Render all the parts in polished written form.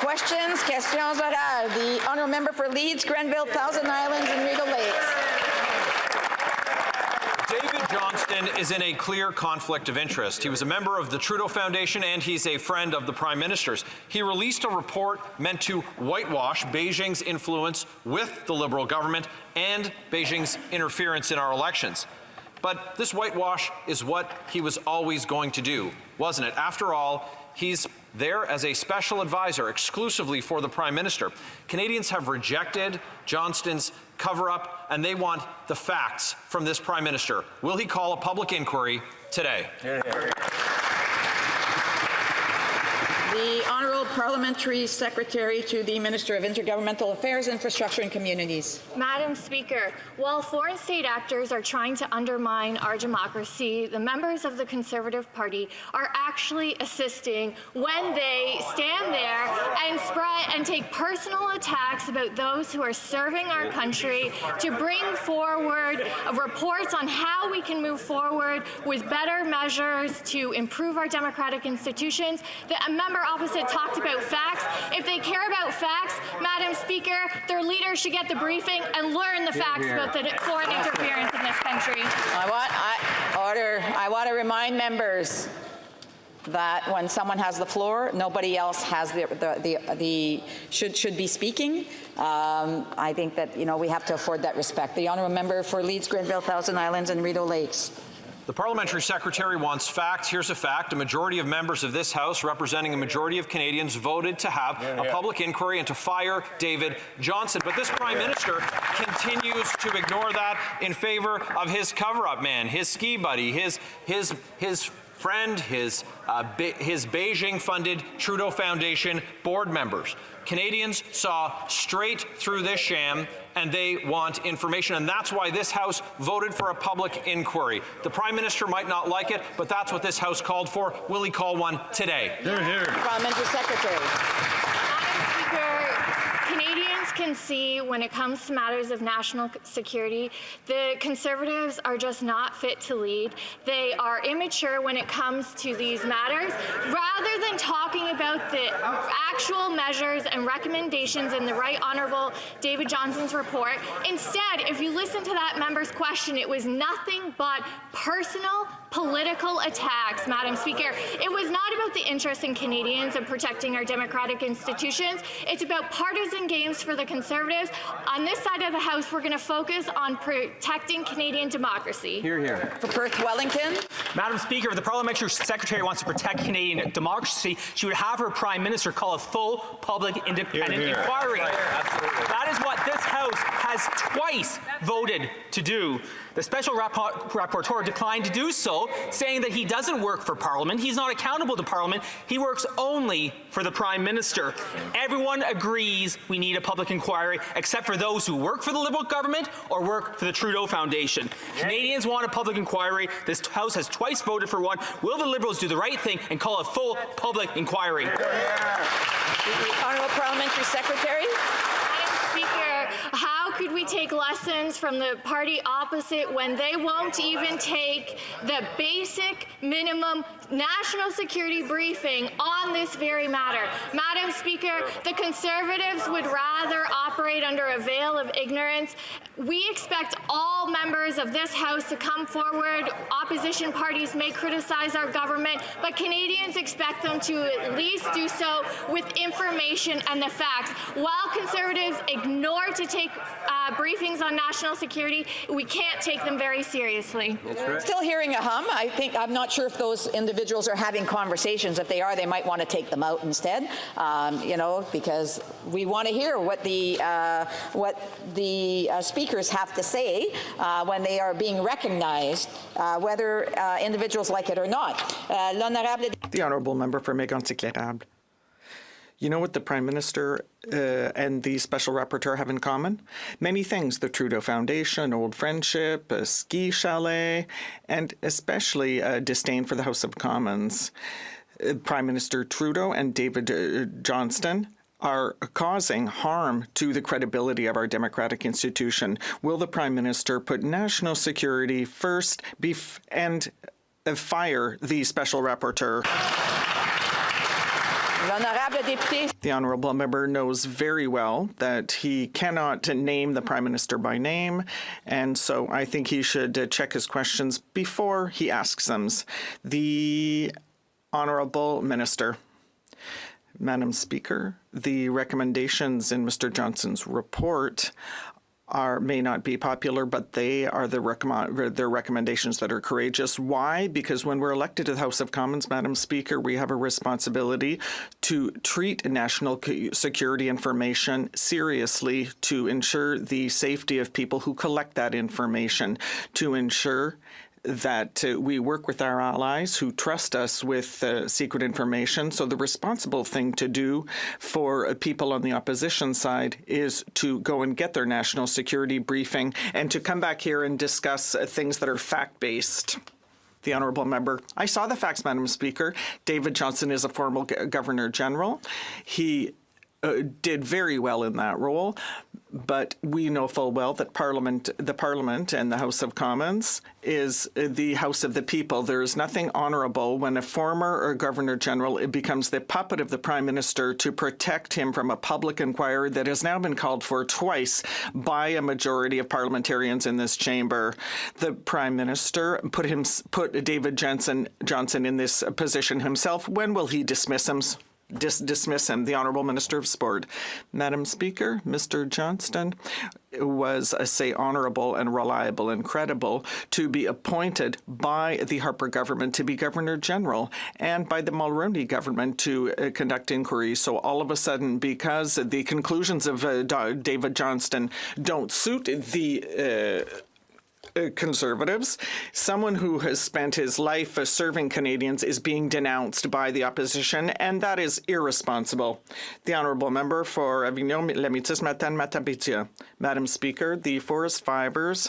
Questions? Questions orales. The honourable member for Leeds, Grenville, Thousand Islands and Rideau Lakes. David Johnston is in a clear conflict of interest. He was a member of the Trudeau Foundation and he's a friend of the Prime Minister's. He released a report meant to whitewash Beijing's influence with the Liberal government and Beijing's interference in our elections. But this whitewash is what he was always going to do, wasn't it? After all, he's there as a special advisor exclusively for the Prime Minister. Canadians have rejected Johnston's cover-up and they want the facts from this Prime Minister. Will he call a public inquiry today? The Honourable Parliamentary Secretary to the Minister of Intergovernmental Affairs, Infrastructure and Communities. Madam Speaker, while foreign state actors are trying to undermine our democracy, the members of the Conservative Party are actually assisting when they stand there and spread and take personal attacks about those who are serving our country to bring forward reports on how we can move forward with better measures to improve our democratic institutions. A member opposite talked about facts. If they care about facts, Madam Speaker, their leaders should get the briefing and learn the facts about the foreign interference in this country. I want to remind members that when someone has the floor, nobody else has should be speaking. I think that we have to afford that respect. The honourable member for Leeds, Grenville, Thousand Islands, and Rideau Lakes. The Parliamentary Secretary wants facts. Here's a fact. A majority of members of this House, representing a majority of Canadians, voted to have a public inquiry and to fire David Johnston. But this Prime Minister continues to ignore that in favor of his cover-up man, his ski buddy, his friend, his Beijing-funded Trudeau Foundation board members. Canadians saw straight through this sham and they want information, and that's why this House voted for a public inquiry. The Prime Minister might not like it, but that's what this House called for. Will he call one today? Parliamentary Secretary. Madam Speaker, Canadians can see when it comes to matters of national security, the Conservatives are just not fit to lead. They are immature when it comes to these matters. Rather than talking about the actual measures and recommendations in the Right Honourable David Johnston's report, instead, if you listen to that member's question, it was nothing but personal political attacks, Madam Speaker. It was not about the interests in Canadians and protecting our democratic institutions. It's about partisan games for the Conservatives. On this side of the House, we're going to focus on protecting Canadian democracy. Hear, hear. For Perth Wellington. Madam Speaker, if the Parliamentary Secretary wants to protect Canadian democracy, she would have her Prime Minister call a full public independent inquiry. That is what this House has twice voted to do. The Special Rapporteur declined to do so, saying that he doesn't work for Parliament, he's not accountable to Parliament, he works only for the Prime Minister. Everyone agrees we need a public inquiry, except for those who work for the Liberal government or work for the Trudeau Foundation. Canadians want a public inquiry. This House has twice voted for one. Will the Liberals do the right thing and call a full public inquiry? The Honourable Parliamentary Secretary. Madam Speaker, how could we take lessons from the party opposite when they won't even take the basic minimum national security briefing on this very matter? Madam Speaker, the Conservatives would rather operate under a veil of ignorance. We expect all members of this House to come forward. Opposition parties may criticize our government, but Canadians expect them to at least do so with information and the facts. While Conservatives ignore to take briefings on national security, we can't take them very seriously. Still hearing a hum. I'm not sure if those individuals are having conversations. If they are, they might want to take them out instead, because we want to hear what the speakers have to say when they are being recognized, whether individuals like it or not. The Honourable Member for Mégantic-L'Érable. You know what the Prime Minister and the Special Rapporteur have in common? Many things. The Trudeau Foundation, old friendship, a ski chalet, and especially a disdain for the House of Commons. Prime Minister Trudeau and David Johnston are causing harm to the credibility of our democratic institution. Will the Prime Minister put national security first and fire the Special Rapporteur? L'honorable député. The honourable member knows very well that he cannot name the Prime Minister by name, and so I think he should check his questions before he asks them. The Honourable Minister. Madam Speaker, the recommendations in Mr. Johnson's report may not be popular, but they are their recommendations that are courageous. Why? Because when we're elected to the House of Commons, Madam Speaker, we have a responsibility to treat national security information seriously, to ensure the safety of people who collect that information, to ensure that we work with our allies who trust us with secret information. So the responsible thing to do for people on the opposition side is to go and get their national security briefing and to come back here and discuss things that are fact-based. The honourable member. I saw the facts, Madam Speaker. David Johnston is a former Governor General. He did very well in that role, but we know full well that the Parliament and the House of Commons is the House of the people. There is nothing honourable when a former Governor General becomes the puppet of the Prime Minister to protect him from a public inquiry that has now been called for twice by a majority of parliamentarians in this chamber. The Prime Minister put David Johnson in this position himself. When will he dismiss him? Dismiss him, the Honourable Minister of Sport. Madam Speaker, Mr. Johnston was, say, honourable and reliable and credible to be appointed by the Harper government to be Governor General and by the Mulroney government to conduct inquiries. So all of a sudden, because the conclusions of David Johnston don't suit the Conservatives, someone who has spent his life serving Canadians is being denounced by the opposition, and that is irresponsible. The honourable member for Avignon, Lamitis, Matane-Matapétia. Madam Speaker, the forest fires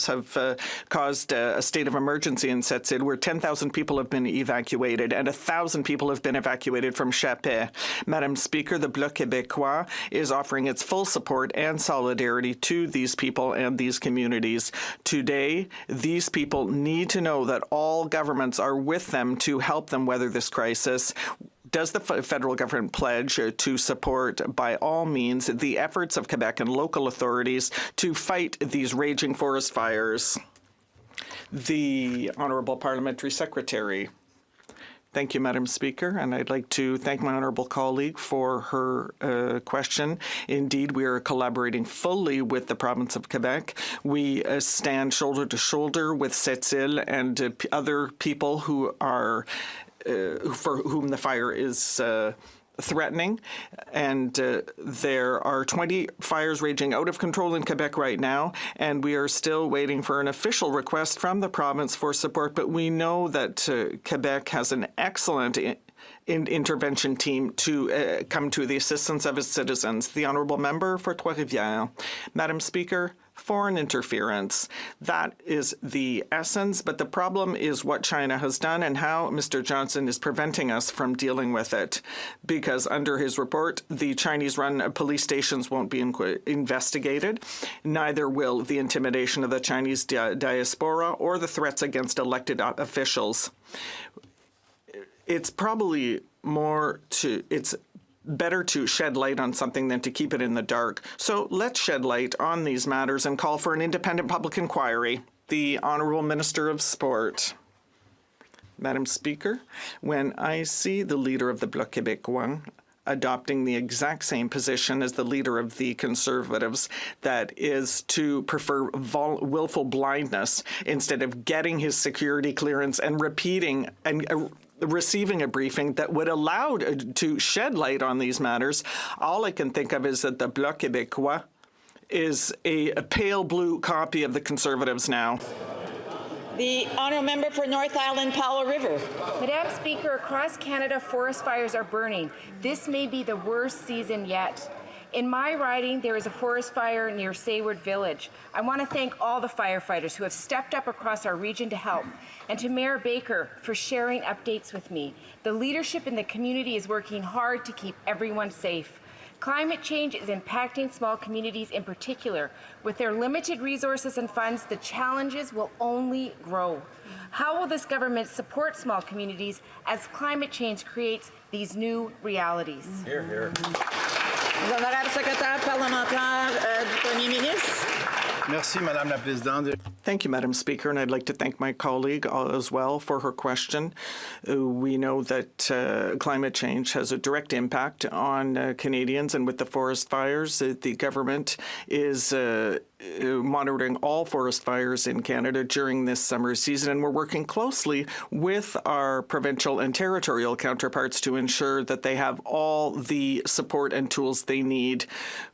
have caused a state of emergency in Sept-Îles where 10,000 people have been evacuated and 1,000 people have been evacuated from Chapet. Madam Speaker, the Bloc Québécois is offering its full support and solidarity to these people and these communities. Today, these people need to know that all governments are with them to help them weather this crisis. Does the federal government pledge to support, by all means, the efforts of Quebec and local authorities to fight these raging forest fires? The Honourable Parliamentary Secretary. Thank you, Madam Speaker, and I'd like to thank my honourable colleague for her question. Indeed, we are collaborating fully with the province of Quebec. We stand shoulder to shoulder with Sept-Îles and other people who are for whom the fire is threatening, and there are 20 fires raging out of control in Quebec right now, and we are still waiting for an official request from the province for support, but we know that Quebec has an excellent intervention team to come to the assistance of its citizens. The honourable member for Trois-Rivières. Madam Speaker, foreign interference. That is the essence, but the problem is what China has done and how Mr. Johnson is preventing us from dealing with it. Because under his report, the Chinese-run police stations won't be investigated. Neither will the intimidation of the Chinese diaspora or the threats against elected officials. It's probably it's better to shed light on something than to keep it in the dark. So let's shed light on these matters and call for an independent public inquiry. The Honourable Minister of Sport. Madam Speaker, when I see the leader of the Bloc Québécois adopting the exact same position as the leader of the Conservatives, that is to prefer willful blindness instead of getting his security clearance and repeating and receiving a briefing that would allow to shed light on these matters, all I can think of is that the Bloc Québécois is a pale blue copy of the Conservatives now. The honourable member for North Island, Powell River. Madam Speaker, across Canada, forest fires are burning. This may be the worst season yet. In my riding, there is a forest fire near Sayward Village. I want to thank all the firefighters who have stepped up across our region to help, and to Mayor Baker for sharing updates with me. The leadership in the community is working hard to keep everyone safe. Climate change is impacting small communities in particular. With their limited resources and funds, the challenges will only grow. How will this government support small communities as climate change creates these new realities? Here, here. L'honorable secrétaire parlementaire du Premier ministre. Merci, Madame la Présidente. Thank you, Madam Speaker, and I'd like to thank my colleague as well for her question. We know that climate change has a direct impact on Canadians, and with the forest fires, the government is monitoring all forest fires in Canada during this summer season, and we're working closely with our provincial and territorial counterparts to ensure that they have all the support and tools they need.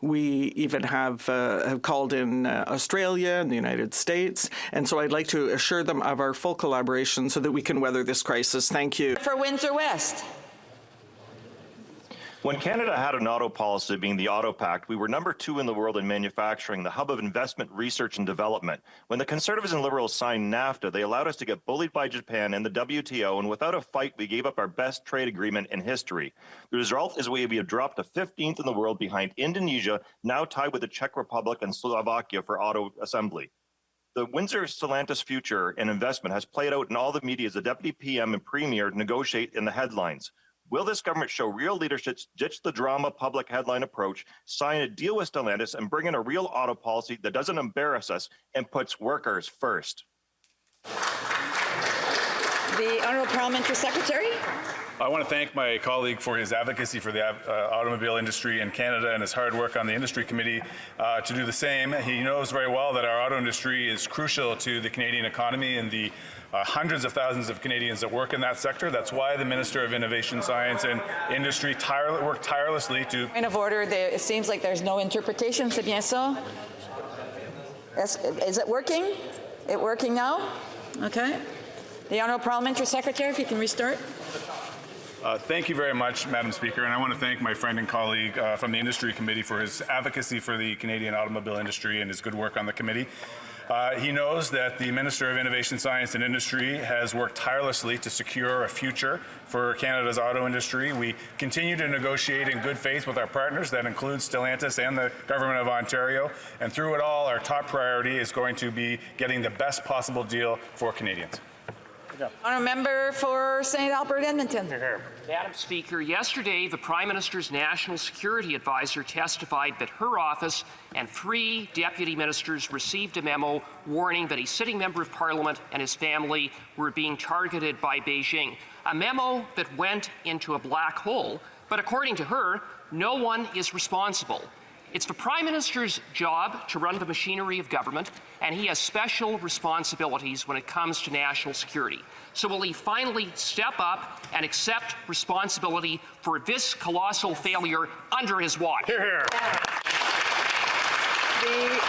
We even have called in Australia and the United States, and so I'd like to assure them of our full collaboration so that we can weather this crisis. Thank you. For Windsor West. When Canada had an auto policy, being the Auto Pact, we were #2 in the world in manufacturing, the hub of investment, research, and development. When the Conservatives and Liberals signed NAFTA, they allowed us to get bullied by Japan and the WTO, and without a fight, we gave up our best trade agreement in history. The result is we have dropped to 15th in the world behind Indonesia, now tied with the Czech Republic and Slovakia for auto assembly. The Windsor Stellantis future and investment has played out in all the media as the Deputy PM and Premier negotiate in the headlines. Will this government show real leadership, ditch the drama public headline approach, sign a deal with Stellantis, and bring in a real auto policy that doesn't embarrass us and puts workers first? The Honourable Parliamentary Secretary. I want to thank my colleague for his advocacy for the automobile industry in Canada and his hard work on the industry committee to do the same. He knows very well that our auto industry is crucial to the Canadian economy and the hundreds of thousands of Canadians that work in that sector. That's why the Minister of Innovation, Science and Industry worked tirelessly to... Point of order, it seems like there's no interpretation. C'est bien ça? Is it working? It working now? Okay. The Honourable Parliamentary Secretary, if you can restart. Thank you very much, Madam Speaker, and I want to thank my friend and colleague from the Industry Committee for his advocacy for the Canadian automobile industry and his good work on the committee. He knows that the Minister of Innovation, Science and Industry has worked tirelessly to secure a future for Canada's auto industry. We continue to negotiate in good faith with our partners. That includes Stellantis and the Government of Ontario. And through it all, our top priority is going to be getting the best possible deal for Canadians. Honourable Member for St. Albert Edmonton. Madam Speaker, yesterday the Prime Minister's National Security Advisor testified that her office and 3 deputy ministers received a memo warning that a sitting member of Parliament and his family were being targeted by Beijing. A memo that went into a black hole, but according to her, no one is responsible. It's the Prime Minister's job to run the machinery of government, and he has special responsibilities when it comes to national security. So will he finally step up and accept responsibility for this colossal failure under his watch? Hear, hear. The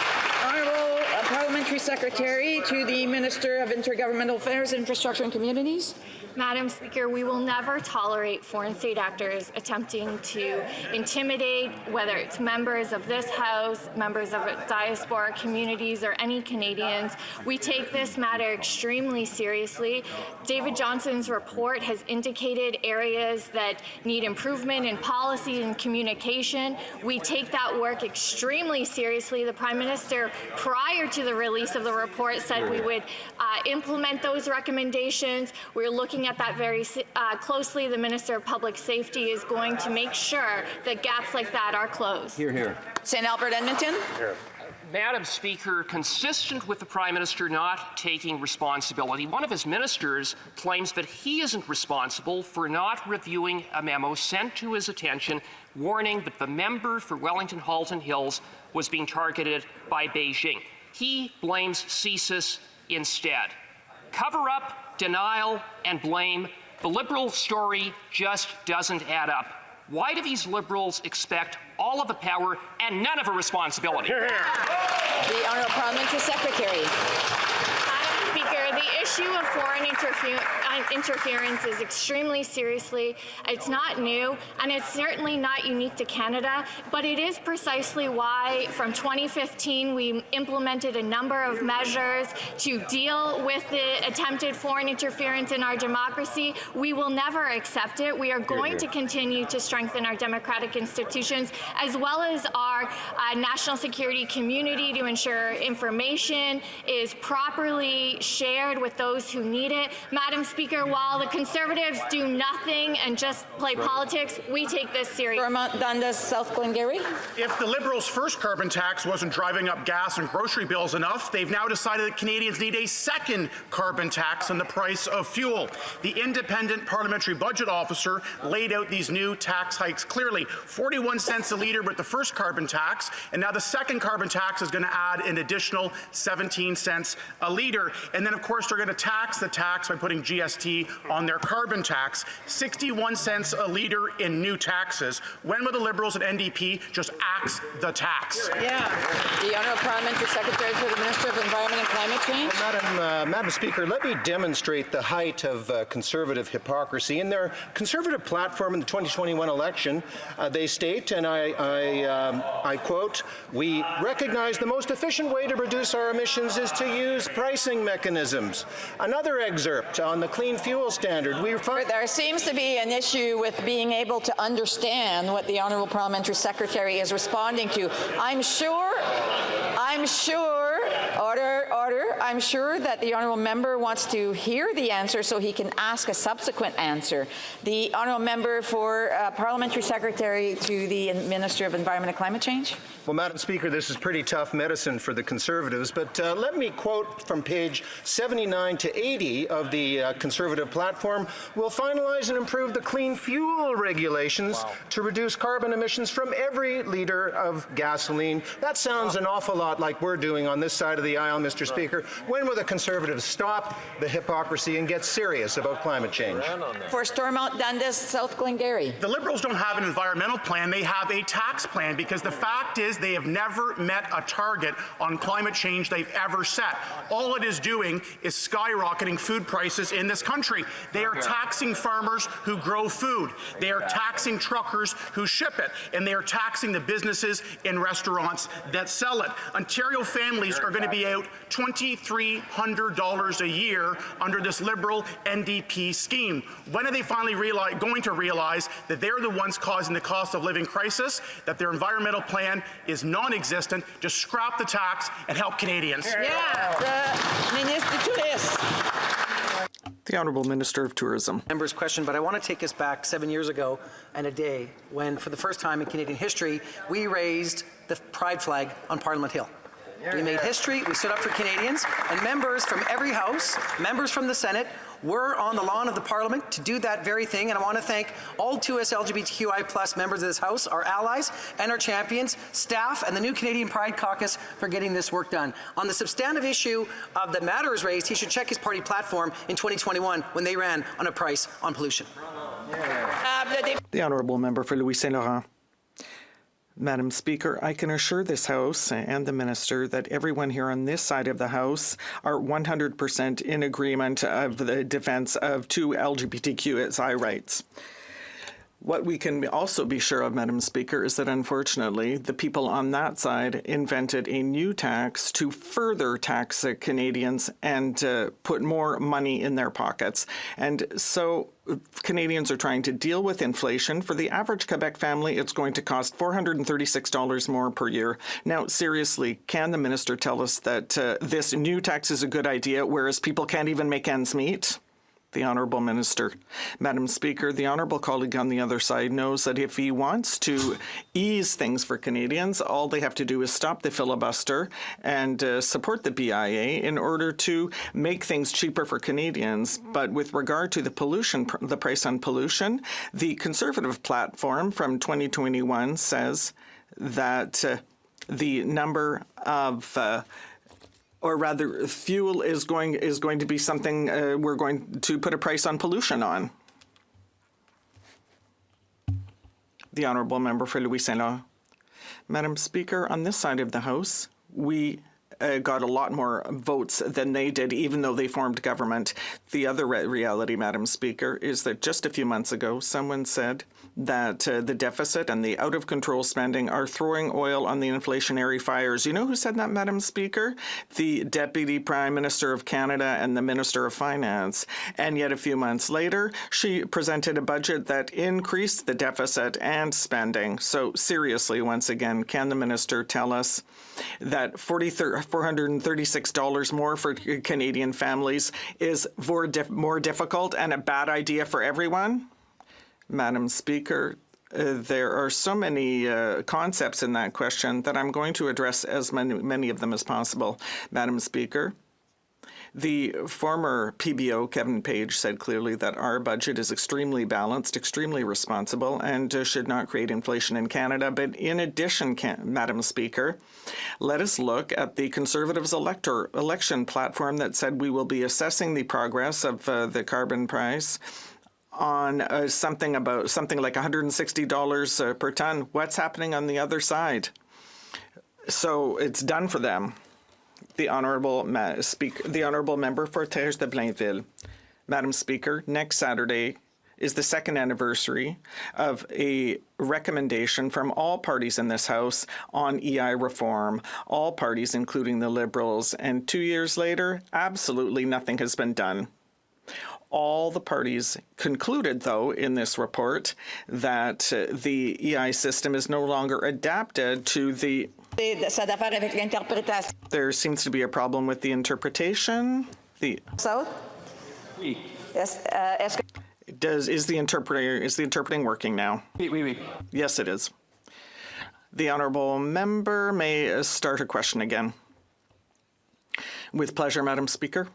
Honourable Parliamentary Secretary to the Minister of Intergovernmental Affairs, Infrastructure and Communities. Madam Speaker, we will never tolerate foreign state actors attempting to intimidate, whether it's members of this House, members of diaspora communities, or any Canadians. We take this matter extremely seriously. David Johnson's report has indicated areas that need improvement in policy and communication. We take that work extremely seriously. The Prime Minister, prior to the release of the report, said we would implement those recommendations. We're looking at that very closely. The Minister of Public Safety is going to make sure that gaps like that are closed. Here, here. St. Albert Edmonton. Here. Madam Speaker, consistent with the Prime Minister not taking responsibility, one of his ministers claims that he isn't responsible for not reviewing a memo sent to his attention warning that the member for Wellington Halton Hills was being targeted by Beijing. He blames CSIS instead. Cover up, denial, and blame. The Liberal story just doesn't add up. Why do these Liberals expect all of the power and none of the responsibility? Hear, hear. The Honourable Parliamentary Secretary. Madam Speaker, the issue of foreign interference is extremely seriously. It's not new, and it's certainly not unique to Canada, but it is precisely why from 2015 we implemented a number of measures to deal with the attempted foreign interference in our democracy. We will never accept it. We are going to continue to strengthen our democratic institutions as well as our national security community to ensure information is properly shared with those who need it. Madam Speaker, while the Conservatives do nothing and just play politics, we take this seriously. Stormont Dundas, South Glengarry. If the Liberals' first carbon tax wasn't driving up gas and grocery bills enough, they've now decided that Canadians need a second carbon tax on the price of fuel. The Independent Parliamentary Budget Officer laid out these new tax hikes clearly. 41 cents a litre with the first carbon tax, and now the second carbon tax is going to add an additional 17 cents a litre. And then, of course, they're going to tax the tax by putting GST on their carbon tax. 61 cents a litre in new taxes. When will the Liberals and NDP just axe the tax? Yeah. The Honourable Parliamentary Secretary for the Minister of Environment and Climate Change. Madam Speaker, let me demonstrate the height of Conservative hypocrisy. In their Conservative platform in the 2021 election, they state, and I quote, "We recognize the most efficient way to reduce our emissions is to use pricing mechanisms." Another excerpt on the clean fuel standard. There seems to be an issue with being able to understand what the Honourable Parliamentary Secretary is responding to. I'm sure, order, I'm sure that the Honourable Member wants to hear the answer so he can ask a subsequent answer. The Honourable Member for Parliamentary Secretary to the Minister of Environment and Climate Change. Well, Madam Speaker, this is pretty tough medicine for the Conservatives, but let me quote from page 79 to 80 of the Conservative platform. "We'll finalize and improve the clean fuel regulations to reduce carbon emissions from every litre of gasoline." That sounds an awful lot like we're doing on this side of the aisle, Mr. Speaker. When will the Conservatives stop the hypocrisy and get serious about climate change? For Stormont Dundas, South Glengarry. The Liberals don't have an environmental plan, they have a tax plan, because the fact is they have never met a target on climate change they've ever set. All it is doing is skyrocketing food prices in this country. They are taxing farmers who grow food. They are taxing truckers who ship it. And they are taxing the businesses in restaurants that sell it. Ontario families are going to be out $2,300 a year under this Liberal NDP scheme. When are they finally going to realize that they're the ones causing the cost of living crisis, that their environmental plan is non-existent? Just scrap the tax and help Canadians. The Honourable Minister of Tourism. Member's question, but I want to take us back 7 years ago and a day when, for the first time in Canadian history, we raised the pride flag on Parliament Hill. We made history, we stood up for Canadians, and members from every house, members from the Senate, were on the lawn of the Parliament to do that very thing, and I want to thank all 2S LGBTQI+ members of this House, our allies and our champions, staff, and the new Canadian Pride Caucus for getting this work done. On the substantive issue of the matter is raised, he should check his party platform in 2021 when they ran on a price on pollution. The Honourable Member for Louis Saint Laurent. Madam Speaker, I can assure this House and the Minister that everyone here on this side of the House are 100% in agreement of the defence of two LGBTQI rights. What we can also be sure of, Madam Speaker, is that unfortunately the people on that side invented a new tax to further tax Canadians and put more money in their pockets. And so Canadians are trying to deal with inflation. For the average Quebec family, it's going to cost $436 more per year. Now, seriously, can the minister tell us that this new tax is a good idea, whereas people can't even make ends meet? The Honourable Minister. Madam Speaker, the Honourable colleague on the other side knows that if he wants to ease things for Canadians, all they have to do is stop the filibuster and support the BIA in order to make things cheaper for Canadians. But with regard to the pollution, the price on pollution, the Conservative platform from 2021 says that the number of or rather, fuel is going to be something we're going to put a price on pollution on. The Honourable Member for Louis Saint Laurent. Madam Speaker, on this side of the House, we got a lot more votes than they did, even though they formed government. The other reality, Madam Speaker, is that just a few months ago, someone said that the deficit and the out-of-control spending are throwing oil on the inflationary fires. You know who said that, Madam Speaker? The Deputy Prime Minister of Canada and the Minister of Finance. And yet a few months later, she presented a budget that increased the deficit and spending. So seriously, once again, can the minister tell us that $436 more for Canadian families is more difficult and a bad idea for everyone? Madam Speaker, there are so many concepts in that question that I'm going to address as many of them as possible. Madam Speaker, the former PBO, Kevin Page, said clearly that our budget is extremely balanced, extremely responsible, and should not create inflation in Canada. But in addition, Madam Speaker, let us look at the Conservatives' election platform that said we will be assessing the progress of the carbon price on something like $160 per ton. What's happening on the other side? So it's done for them. The Honourable Member for Thérèse de Blainville. Madam Speaker, next Saturday is the second anniversary of a recommendation from all parties in this House on EI reform, all parties including the Liberals, and 2 years later, absolutely nothing has been done. All the parties concluded, though, in this report that the EI system is no longer adapted to the... There seems to be a problem with the interpretation. South? Is the interpreting working now? Oui. Yes, it is. The honourable member may start a question again. With pleasure, Madam Speaker.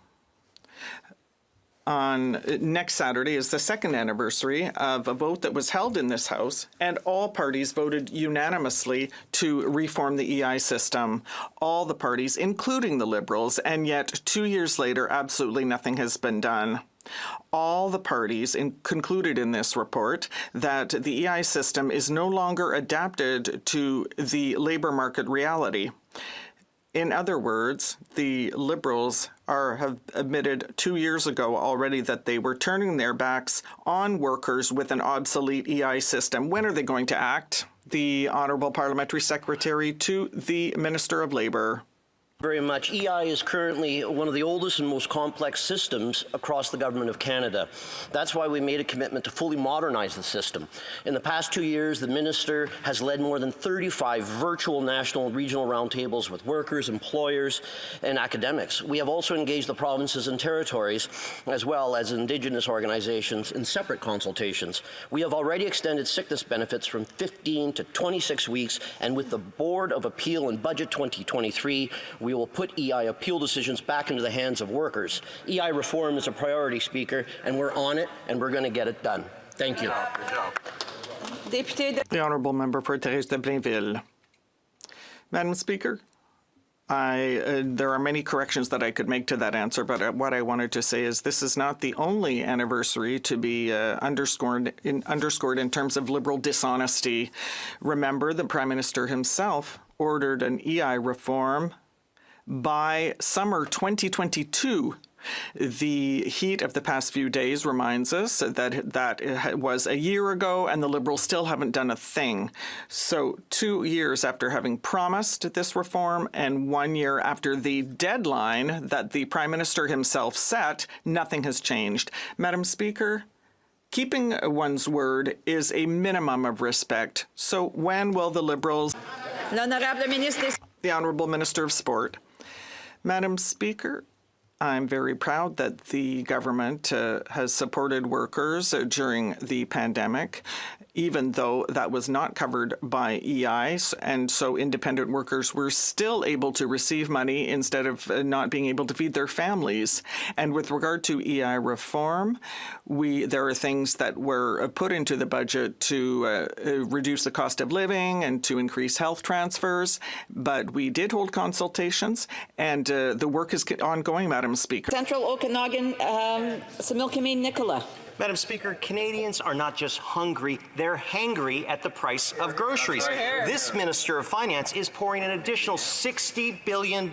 On next Saturday is the second anniversary of a vote that was held in this House, and all parties voted unanimously to reform the EI system. All the parties, including the Liberals, and yet 2 years later, absolutely nothing has been done. All the parties concluded in this report that the EI system is no longer adapted to the labour market reality. In other words, the Liberals have admitted 2 years ago already that they were turning their backs on workers with an obsolete EI system. When are they going to act? The Honourable Parliamentary Secretary to the Minister of Labour. Very much. EI is currently one of the oldest and most complex systems across the Government of Canada. That's why we made a commitment to fully modernize the system. In the past 2 years, the Minister has led more than 35 virtual national and regional roundtables with workers, employers, and academics. We have also engaged the provinces and territories, as well as Indigenous organizations, in separate consultations. We have already extended sickness benefits from 15 to 26 weeks, and with the Board of Appeal and Budget 2023, we will put EI appeal decisions back into the hands of workers. EI reform is a priority, Speaker, and we're on it, and we're going to get it done. Thank you. The Honourable Member for Thérèse de Blainville. Madam Speaker, there are many corrections that I could make to that answer, but what I wanted to say is this is not the only anniversary to be underscored in terms of Liberal dishonesty. Remember, the Prime Minister himself ordered an EI reform by summer 2022. The heat of the past few days reminds us that it was a year ago and the Liberals still haven't done a thing. So 2 years after having promised this reform and 1 year after the deadline that the Prime Minister himself set, nothing has changed. Madam Speaker, keeping one's word is a minimum of respect. So when will the Liberals... The Honourable Minister of Sport. Madam Speaker, I'm very proud that the government has supported workers during the pandemic, even though that was not covered by EIs, and so independent workers were still able to receive money instead of not being able to feed their families. And with regard to EI reform, there are things that were put into the budget to reduce the cost of living and to increase health transfers, but we did hold consultations, and the work is ongoing, Madam Speaker. Central Okanagan, Similkameen Nicola. Madam Speaker, Canadians are not just hungry, they're hangry at the price of groceries. This Minister of Finance is pouring an additional $60 billion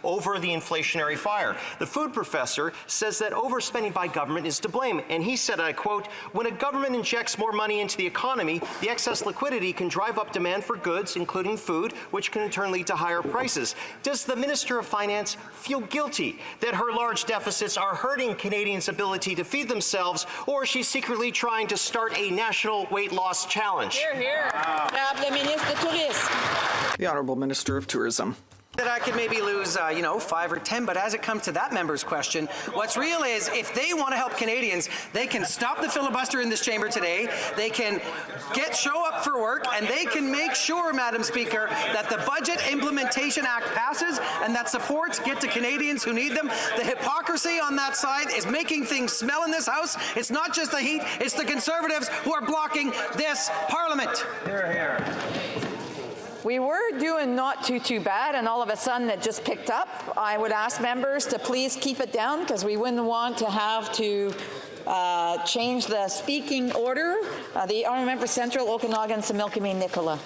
over the inflationary fire. The food professor says that overspending by government is to blame, and he said, I quote, "When a government injects more money into the economy, the excess liquidity can drive up demand for goods, including food, which can in turn lead to higher prices." Does the Minister of Finance feel guilty that her large deficits are hurting Canadians' ability to feed themselves, or is she secretly trying to start a national weight loss challenge? Hear, hear. The Honourable Minister of Tourism. That I could maybe lose, 5 or 10, but as it comes to that member's question, what's real is if they want to help Canadians, they can stop the filibuster in this chamber today, they can show up for work, and they can make sure, Madam Speaker, that the Budget Implementation Act passes and that supports get to Canadians who need them. The hypocrisy on that side is making things smell in this House. It's not just the heat, it's the Conservatives who are blocking this Parliament. Hear, hear. We were doing not too bad, and all of a sudden it just picked up. I would ask members to please keep it down because we wouldn't want to have to change the speaking order. The Honourable Member for Central Okanagan, Similkameen Nicola.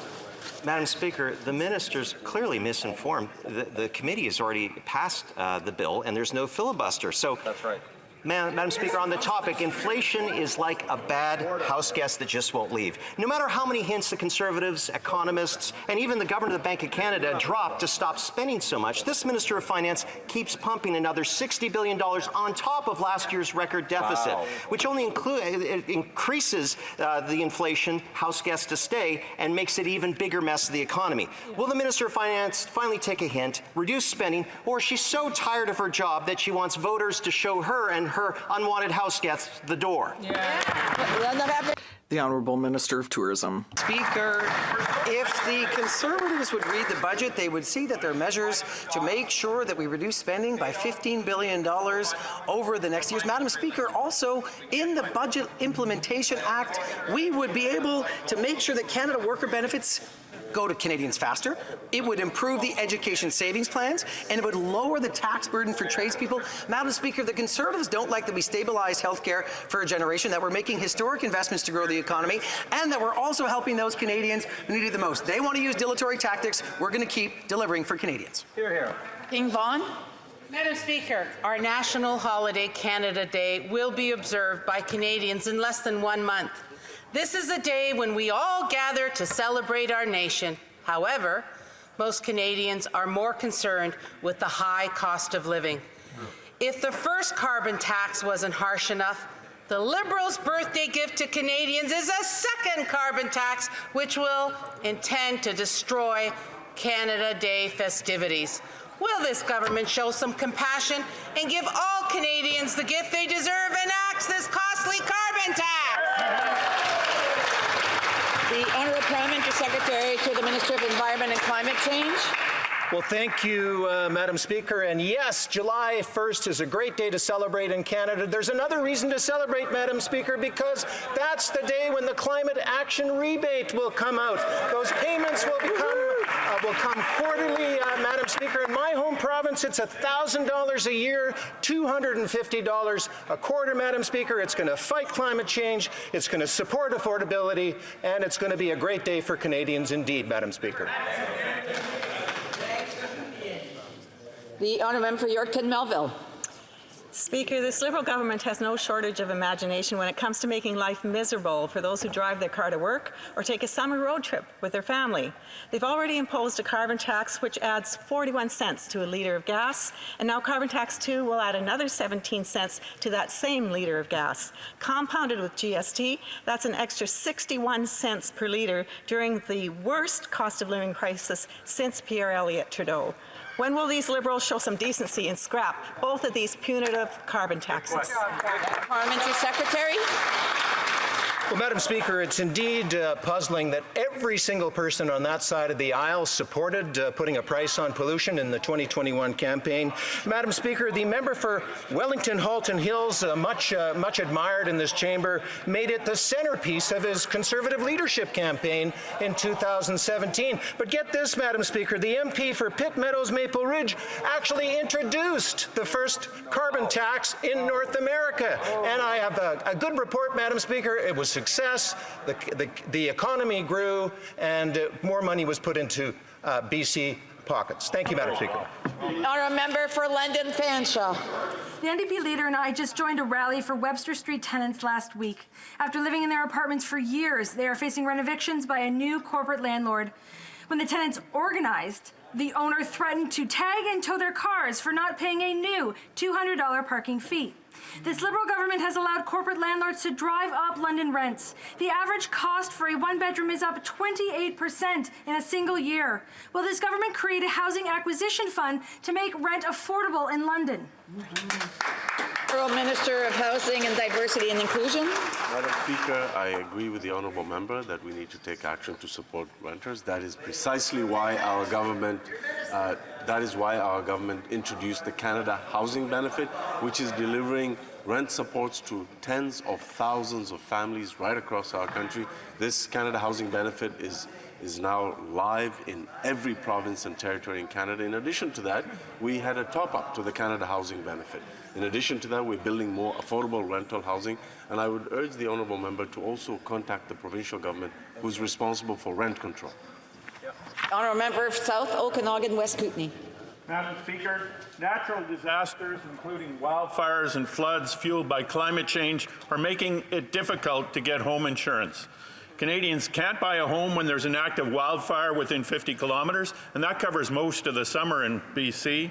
Madam Speaker, the minister's clearly misinformed. The committee has already passed the bill, and there's no filibuster. So, that's right. Madam Speaker, on the topic, inflation is like a bad house guest that just won't leave. No matter how many hints the Conservatives, economists, and even the Governor of the Bank of Canada dropped to stop spending so much, this Minister of Finance keeps pumping another $60 billion on top of last year's record deficit, which only increases the inflation, house guests to stay, and makes it even bigger mess of the economy. Will the Minister of Finance finally take a hint, reduce spending, or is she so tired of her job that she wants voters to show her and her unwanted house guests the door? The Honourable Minister of Tourism. Speaker, if the Conservatives would read the budget, they would see that there are measures to make sure that we reduce spending by $15 billion over the next years. Madam Speaker, also in the Budget Implementation Act, we would be able to make sure that Canada Worker Benefits go to Canadians faster. It would improve the education savings plans, and it would lower the tax burden for tradespeople. Madam Speaker, the Conservatives don't like that we stabilize healthcare for a generation, that we're making historic investments to grow the economy, and that we're also helping those Canadians who need it the most. They want to use dilatory tactics. We're going to keep delivering for Canadians. Hear, hear. King Vaughan. Madam Speaker, our national holiday, Canada Day, will be observed by Canadians in less than 1 month. This is a day when we all gather to celebrate our nation. However, most Canadians are more concerned with the high cost of living. If the first carbon tax wasn't harsh enough, the Liberals' birthday gift to Canadians is a second carbon tax, which will intend to destroy Canada Day festivities. Will this government show some compassion and give all Canadians the gift they deserve and axe this costly carbon tax? The Honourable Parliamentary Secretary to the Minister of Environment and Climate Change. Well, thank you, Madam Speaker. And yes, July 1st is a great day to celebrate in Canada. There's another reason to celebrate, Madam Speaker, because that's the day when the climate action rebate will come out. Those payments will come quarterly, Madam Speaker. In my home province, it's $1,000 a year, $250 a quarter, Madam Speaker. It's going to fight climate change, it's going to support affordability, and it's going to be a great day for Canadians indeed, Madam Speaker. The Honourable Member for Yorkton Melville. Speaker, this Liberal government has no shortage of imagination when it comes to making life miserable for those who drive their car to work or take a summer road trip with their family. They've already imposed a carbon tax which adds 41 cents to a litre of gas, and now carbon tax 2 will add another 17 cents to that same litre of gas. Compounded with GST, that's an extra 61 cents per litre during the worst cost of living crisis since Pierre Elliott Trudeau. When will these Liberals show some decency and scrap both of these punitive carbon taxes? Parliamentary Secretary. Well, Madam Speaker, it's indeed puzzling that every single person on that side of the aisle supported putting a price on pollution in the 2021 campaign. Madam Speaker, the member for Wellington Halton Hills, much admired in this chamber, made it the centerpiece of his Conservative leadership campaign in 2017. But get this, Madam Speaker, the MP for Pitt Meadows Maple Ridge actually introduced the first carbon tax in North America. And I have a good report, Madam Speaker. It was success. The economy grew, and more money was put into BC pockets. Thank you, Madam Speaker. Honourable member for London Fanshawe. The NDP leader and I just joined a rally for Webster Street tenants last week. After living in their apartments for years, they are facing rent evictions by a new corporate landlord. When the tenants organized, the owner threatened to tag and tow their cars for not paying a new $200 parking fee. This Liberal government has allowed corporate landlords to drive up London rents. The average cost for a one-bedroom is up 28% in a single year. Will this government create a housing acquisition fund to make rent affordable in London? Honourable Minister of Housing and Diversity and Inclusion. Madam Speaker, I agree with the honourable member that we need to take action to support renters. That is precisely why our government introduced the Canada Housing Benefit, which is delivering rent supports to tens of thousands of families right across our country. This Canada Housing Benefit is now live in every province and territory in Canada. In addition to that, we had a top-up to the Canada Housing Benefit. In addition to that, we're building more affordable rental housing, and I would urge the honourable member to also contact the provincial government, who's responsible for rent control. Honourable member for South Okanagan West Kootenay. Madam Speaker, natural disasters, including wildfires and floods fueled by climate change, are making it difficult to get home insurance. Canadians can't buy a home when there's an active wildfire within 50 kilometres, and that covers most of the summer in BC.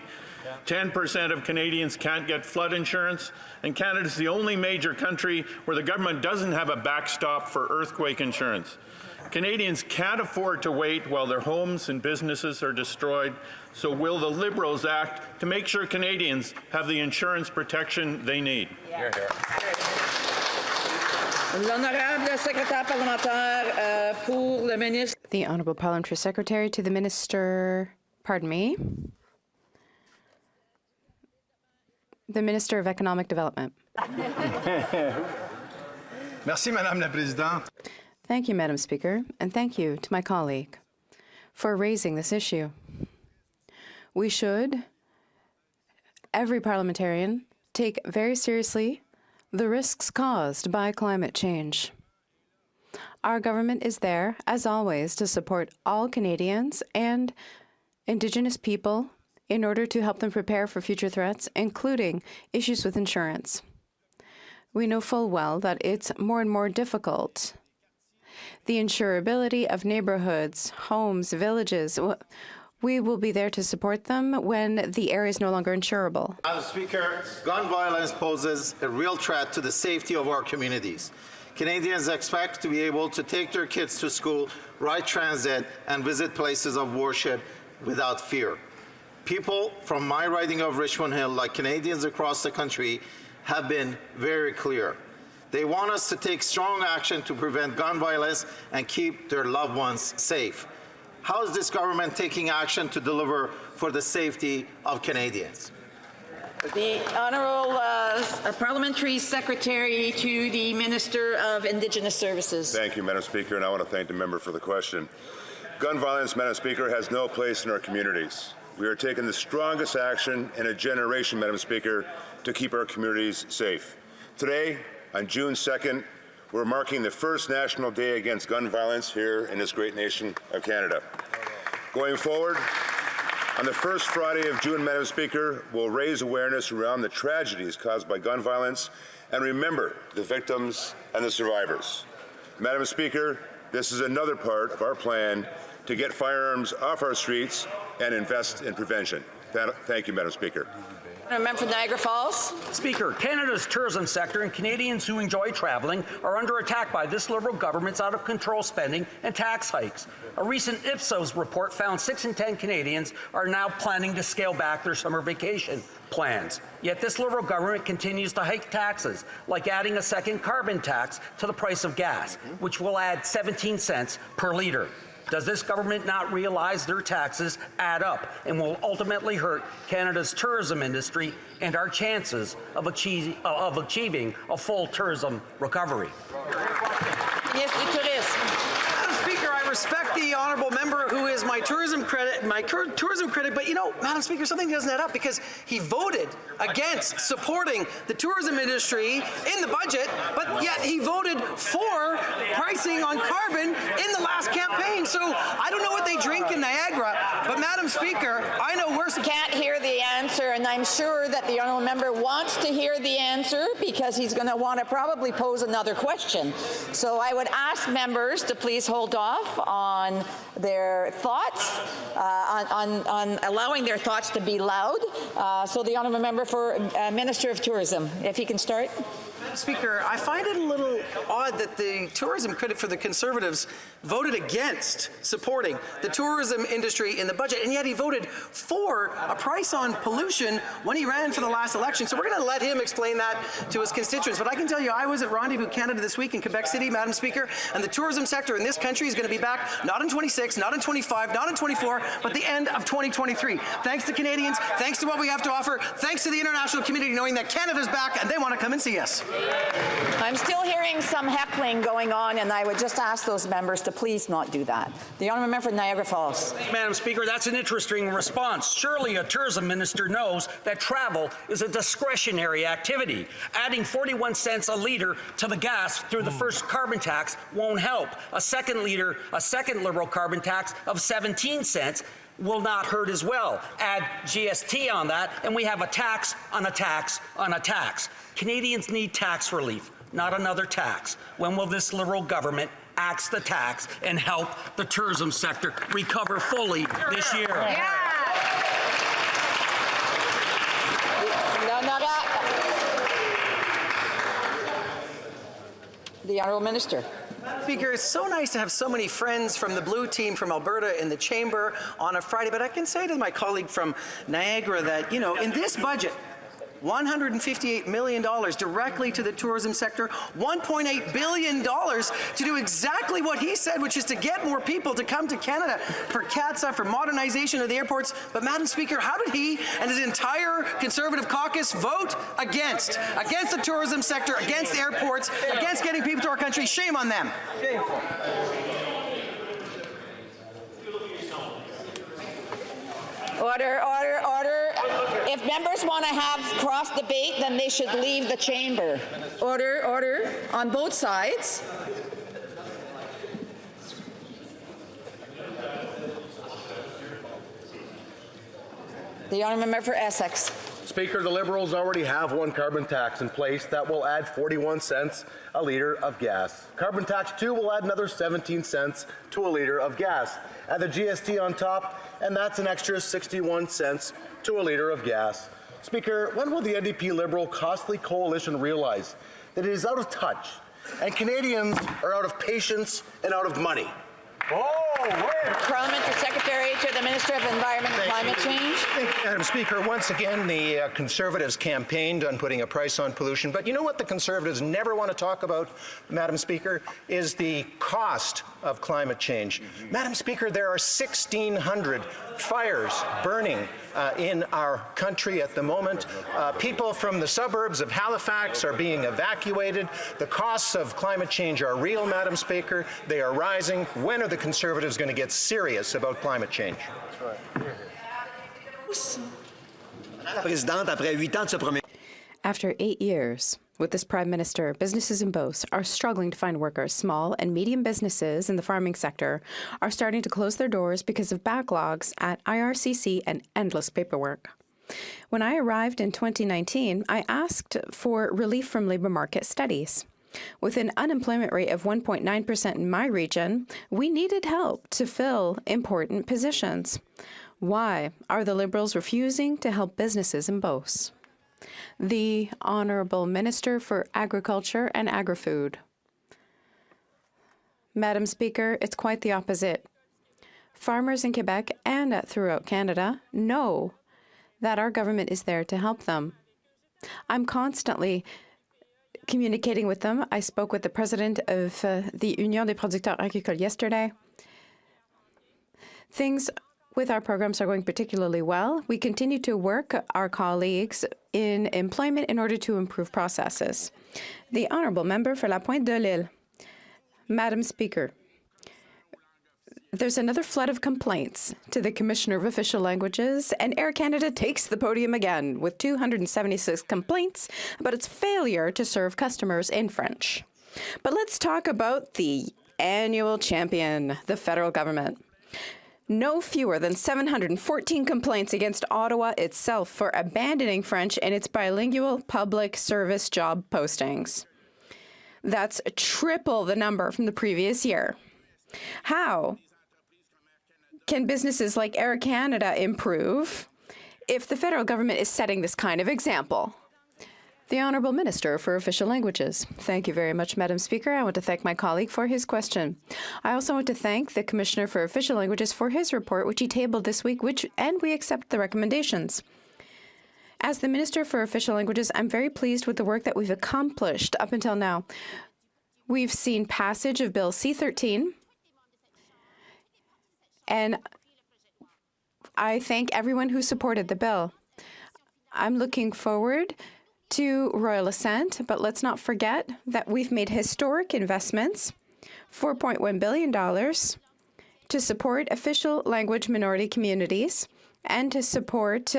10% of Canadians can't get flood insurance, and Canada is the only major country where the government doesn't have a backstop for earthquake insurance. Canadians can't afford to wait while their homes and businesses are destroyed, so will the Liberals act to make sure Canadians have the insurance protection they need? L'honorable secrétaire parlementaire pour le ministre. The Honourable Parliamentary Secretary to the Minister, the Minister of Economic Development. Merci, Madame la Présidente. Thank you, Madam Speaker, and thank you to my colleague for raising this issue. We should, every parliamentarian, take very seriously the risks caused by climate change. Our government is there, as always, to support all Canadians and Indigenous people in order to help them prepare for future threats, including issues with insurance. We know full well that it's more and more difficult. The insurability of neighborhoods, homes, villages, we will be there to support them when the area is no longer insurable. Madam Speaker, gun violence poses a real threat to the safety of our communities. Canadians expect to be able to take their kids to school, ride transit, and visit places of worship without fear. People from my riding of Richmond Hill, like Canadians across the country, have been very clear. They want us to take strong action to prevent gun violence and keep their loved ones safe. How is this government taking action to deliver for the safety of Canadians? The Honourable Parliamentary Secretary to the Minister of Indigenous Services. Thank you, Madam Speaker, and I want to thank the member for the question. Gun violence, Madam Speaker, has no place in our communities. We are taking the strongest action in a generation, Madam Speaker, to keep our communities safe. Today, on June 2nd, we're marking the first National Day Against Gun Violence here in this great nation of Canada. Going forward, on the first Friday of June, Madam Speaker, we'll raise awareness around the tragedies caused by gun violence and remember the victims and the survivors. Madam Speaker, this is another part of our plan to get firearms off our streets and invest in prevention. Thank you, Madam Speaker. Member for Niagara Falls. Speaker, Canada's tourism sector and Canadians who enjoy traveling are under attack by this Liberal government's out-of-control spending and tax hikes. A recent Ipsos report found 6 in 10 Canadians are now planning to scale back their summer vacation plans. Yet this Liberal government continues to hike taxes, like adding a second carbon tax to the price of gas, which will add 17 cents per litre. Does this government not realize their taxes add up and will ultimately hurt Canada's tourism industry and our chances of achieving a full tourism recovery? Madam Speaker, I respect the honourable member who is my tourism critic, but you know, Madam Speaker, something doesn't add up because he voted against supporting the tourism industry in the budget, but yet he voted for pricing on carbon in the last campaign. So I don't know what they drink in Niagara, but Madam Speaker, I know we're... Can't hear the answer, and I'm sure that the honourable member wants to hear the answer because he's going to want to probably pose another question. So I would ask members to please hold off on their thoughts, on allowing their thoughts to be loud. So the honourable member for Minister of Tourism, if he can start. Speaker, I find it a little odd that the tourism critic for the Conservatives voted against supporting the tourism industry in the budget, and yet he voted for a price on pollution when he ran for the last election. So we're going to let him explain that to his constituents. But I can tell you, I was at Rendezvous Canada this week in Quebec City, Madam Speaker, and the tourism sector in this country is going to be back not in 26, not in 25, not in 24, but the end of 2023. Thanks to Canadians, thanks to what we have to offer, thanks to the international community knowing that Canada's back and they want to come and see us. I'm still hearing some heckling going on, and I would just ask those members to please not do that. The honourable member for Niagara Falls. Madam Speaker, that's an interesting response. Surely a tourism minister knows that travel is a discretionary activity. Adding 41 cents a litre to the gas through the first carbon tax won't help. A second Liberal carbon tax of 17 cents will not hurt as well. Add GST on that, and we have a tax on a tax on a tax. Canadians need tax relief, not another tax. When will this Liberal government axe the tax and help the tourism sector recover fully this year? The Honourable Minister. Speaker, it's so nice to have so many friends from the Blue team from Alberta in the chamber on a Friday, but I can say to my colleague from Niagara that, you know, in this budget, $158 million directly to the tourism sector, $1.8 billion to do exactly what he said, which is to get more people to come to Canada for CATSA, for modernization of the airports. But Madam Speaker, how did he and his entire Conservative caucus vote against the tourism sector, against airports, against getting people to our country? Shame on them. Shameful. Order, order, order. If members want to have cross debate, then they should leave the chamber. Order, order, on both sides. The honourable member for Essex. Speaker, the Liberals already have one carbon tax in place that will add 41 cents a litre of gas. Carbon tax 2 will add another 17 cents to a litre of gas. Add the GST on top, and that's an extra 61 cents to a litre of gas. Speaker, when will the NDP Liberal costly coalition realize that it is out of touch and Canadians are out of patience and out of money? Parliamentary Secretary to the Minister of Environment and Climate Change. Madam Speaker, once again, the Conservatives campaigned on putting a price on pollution. But you know what the Conservatives never want to talk about, Madam Speaker, is the cost of climate change. Madam Speaker, there are 1,600 fires burning in our country at the moment. People from the suburbs of Halifax are being evacuated. The costs of climate change are real, Madam Speaker. They are rising. When are the Conservatives going to get serious about climate change? After 8 years with this Prime Minister, businesses in Beauce are struggling to find workers. Small and medium businesses in the farming sector are starting to close their doors because of backlogs at IRCC and endless paperwork. When I arrived in 2019, I asked for relief from labour market studies. With an unemployment rate of 1.9% in my region, we needed help to fill important positions. Why are the Liberals refusing to help businesses in Beauce? The Honourable Minister for Agriculture and Agri-Food. Madam Speaker, it's quite the opposite. Farmers in Quebec and throughout Canada know that our government is there to help them. I'm constantly communicating with them. I spoke with the president of the Union des producteurs agricoles yesterday. Things with our programs are going particularly well. We continue to work our colleagues in employment in order to improve processes. The Honourable Member for La Pointe de l'Île. Madam Speaker, there's another flood of complaints to the Commissioner of Official Languages, and Air Canada takes the podium again with 276 complaints about its failure to serve customers in French. But let's talk about the annual champion, the federal government. No fewer than 714 complaints against Ottawa itself for abandoning French in its bilingual public service job postings. That's triple the number from the previous year. How can businesses like Air Canada improve if the federal government is setting this kind of example? The Honourable Minister for Official Languages. Thank you very much, Madam Speaker. I want to thank my colleague for his question. I also want to thank the Commissioner for Official Languages for his report, which he tabled this week, and we accept the recommendations. As the Minister for Official Languages, I'm very pleased with the work that we've accomplished up until now. We've seen passage of Bill C-13, and I thank everyone who supported the bill. I'm looking forward to royal assent, but let's not forget that we've made historic investments, $4.1 billion, to support official language minority communities and to support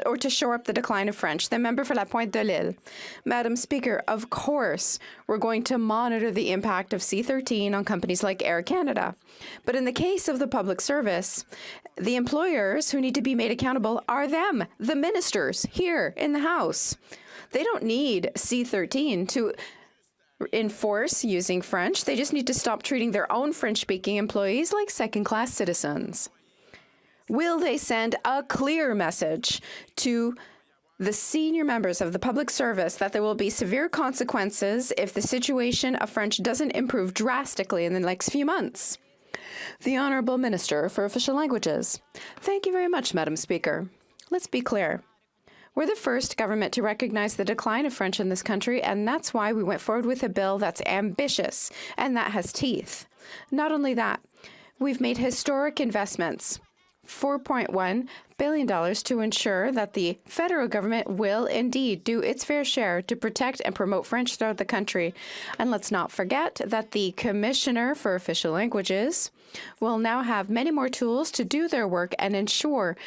or to shore up the decline of French. The member for La Pointe de l'Île. Madam Speaker, of course, we're going to monitor the impact of C-13 on companies like Air Canada. But in the case of the public service, the employers who need to be made accountable are them, the ministers here in the House. They don't need C-13 to enforce using French. They just need to stop treating their own French-speaking employees like second-class citizens. Will they send a clear message to the senior members of the public service that there will be severe consequences if the situation of French doesn't improve drastically in the next few months? The Honourable Minister for Official Languages. Thank you very much, Madam Speaker. Let's be clear. We're the first government to recognize the decline of French in this country, and that's why we went forward with a bill that's ambitious and that has teeth. Not only that, we've made historic investments, $4.1 billion, to ensure that the federal government will indeed do its fair share to protect and promote French throughout the country. And let's not forget that the Commissioner for Official Languages will now have many more tools to do their work and ensure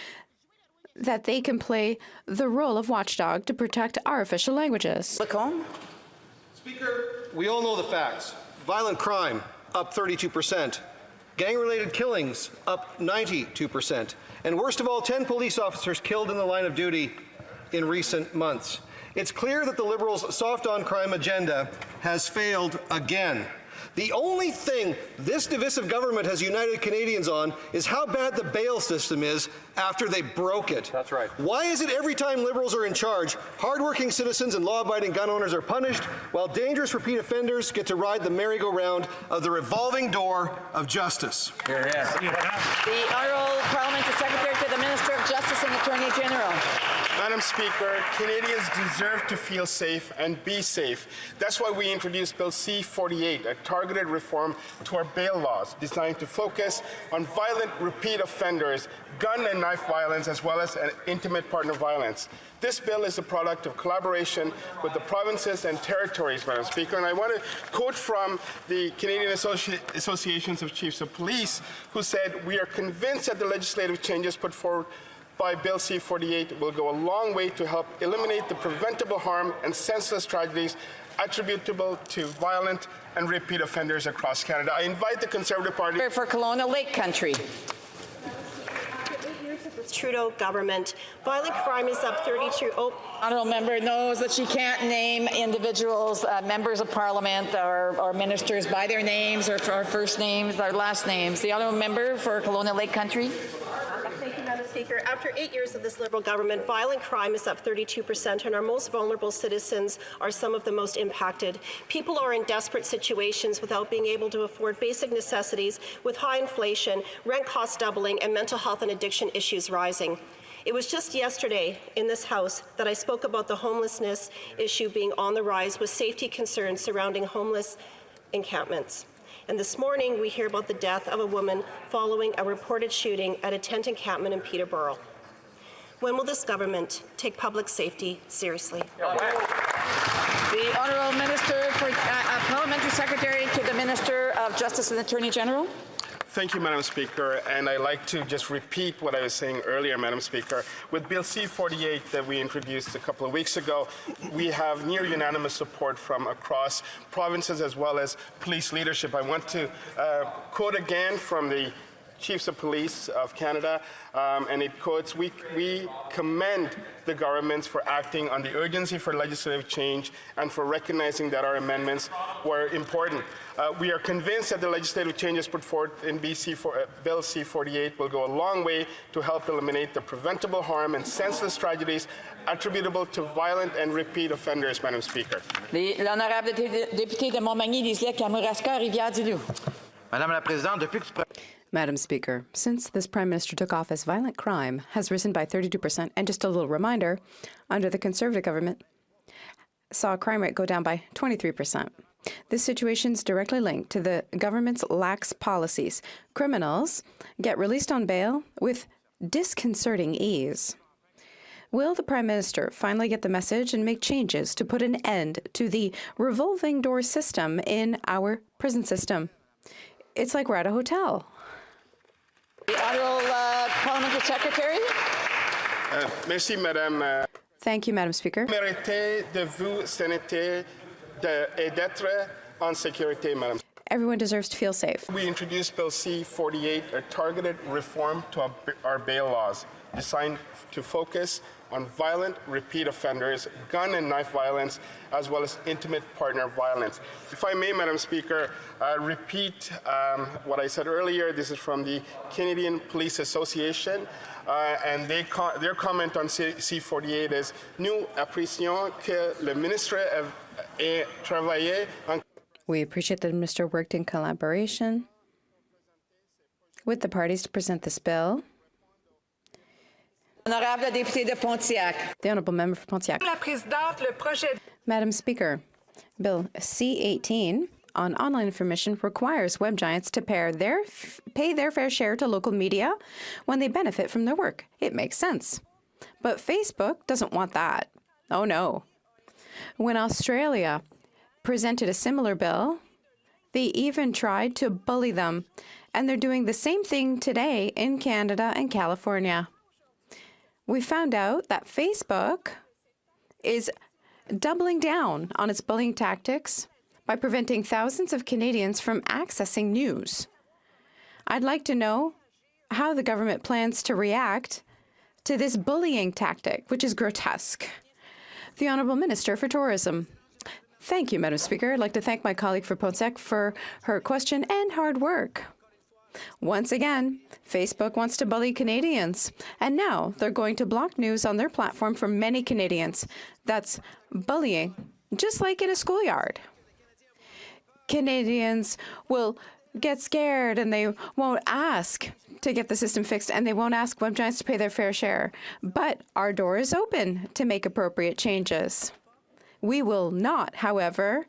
that they can play the role of watchdog to protect our official languages. Lacombe? Speaker, we all know the facts. Violent crime, up 32%. Gang-related killings, up 92%. And worst of all, 10 police officers killed in the line of duty in recent months. It's clear that the Liberals' soft-on-crime agenda has failed again. The only thing this divisive government has united Canadians on is how bad the bail system is after they broke it. That's right. Why is it every time Liberals are in charge, hardworking citizens and law-abiding gun owners are punished, while dangerous repeat offenders get to ride the merry-go-round of the revolving door of justice? The Honourable Parliamentary Secretary to the Minister of Justice and Attorney General. Madam Speaker, Canadians deserve to feel safe and be safe. That's why we introduced Bill C-48, a targeted reform to our bail laws designed to focus on violent repeat offenders, gun and knife violence, as well as intimate partner violence. This bill is a product of collaboration with the provinces and territories, Madam Speaker, and I want to quote from the Canadian Associations of Chiefs of Police, who said, "We are convinced that the legislative changes put forward by Bill C-48 will go a long way to help eliminate the preventable harm and senseless tragedies attributable to violent and repeat offenders across Canada." I invite the Conservative Party for Kelowna Lake Country. Trudeau government. Violent crime is up 32. Honourable member knows that she can't name individuals, members of Parliament or ministers by their names or first names or last names. The Honourable member for Kelowna Lake Country. Thank you, Madam Speaker, after 8 years of this Liberal government, violent crime is up 32%, and our most vulnerable citizens are some of the most impacted. People are in desperate situations without being able to afford basic necessities, with high inflation, rent costs doubling, and mental health and addiction issues rising. It was just yesterday in this House that I spoke about the homelessness issue being on the rise, with safety concerns surrounding homeless encampments. And this morning, we hear about the death of a woman following a reported shooting at a tent encampment in Peterborough. When will this government take public safety seriously? The Honourable Minister for Parliamentary Secretary to the Minister of Justice and Attorney General. Thank you, Madam Speaker. And I'd like to just repeat what I was saying earlier, Madam Speaker. With Bill C-48 that we introduced a couple of weeks ago, we have near unanimous support from across provinces as well as police leadership. I want to quote again from the Chiefs of Police of Canada, and it quotes, we commend the governments for acting on the urgency for legislative change and for recognizing that our amendments were important. We are convinced that the legislative changes put forward in Bill C-48 will go a long way to help eliminate the preventable harm and senseless tragedies attributable to violent and repeat offenders, Madam Speaker. L'honorable député de Montmagny, Lisieux, Kamouraska, Rivière-du-Loup. Madame la Présidente, depuis que Madam Speaker, since this Prime Minister took office, violent crime has risen by 32%. And just a little reminder, under the Conservative government, saw crime rate go down by 23%. This situation is directly linked to the government's lax policies. Criminals get released on bail with disconcerting ease. Will the Prime Minister finally get the message and make changes to put an end to the revolving door system in our prison system? It's like we're at a hotel. The Honourable Parliamentary Secretary. Merci, Madame. Thank you, Madam Speaker. Méritez de vous santé et d'être en sécurité, Madam. Everyone deserves to feel safe. We introduced Bill C-48, a targeted reform to our bail laws, designed to focus on violent repeat offenders, gun and knife violence, as well as intimate partner violence. If I may, Madam Speaker, repeat what I said earlier. This is from the Canadian Police Association, and their comment on C-48 is nous apprécions que le ministre ait travaillé en. We appreciate that the Minister worked in collaboration with the parties to present this bill. Honorable député de Pontiac. The Honourable Member for Pontiac. Madam Speaker, Bill C-18 on online information requires web giants to pay their fair share to local media when they benefit from their work. It makes sense. But Facebook doesn't want that. Oh no. When Australia presented a similar bill, they even tried to bully them. And they're doing the same thing today in Canada and California. We found out that Facebook is doubling down on its bullying tactics by preventing thousands of Canadians from accessing news. I'd like to know how the government plans to react to this bullying tactic, which is grotesque. The Honourable Minister for Tourism. Thank you, Madam Speaker. I'd like to thank my colleague for Pontiac for her question and hard work. Once again, Facebook wants to bully Canadians, and now they're going to block news on their platform for many Canadians. That's bullying, just like in a schoolyard. Canadians will get scared and they won't ask to get the system fixed, and they won't ask web giants to pay their fair share. But our door is open to make appropriate changes. We will not, however,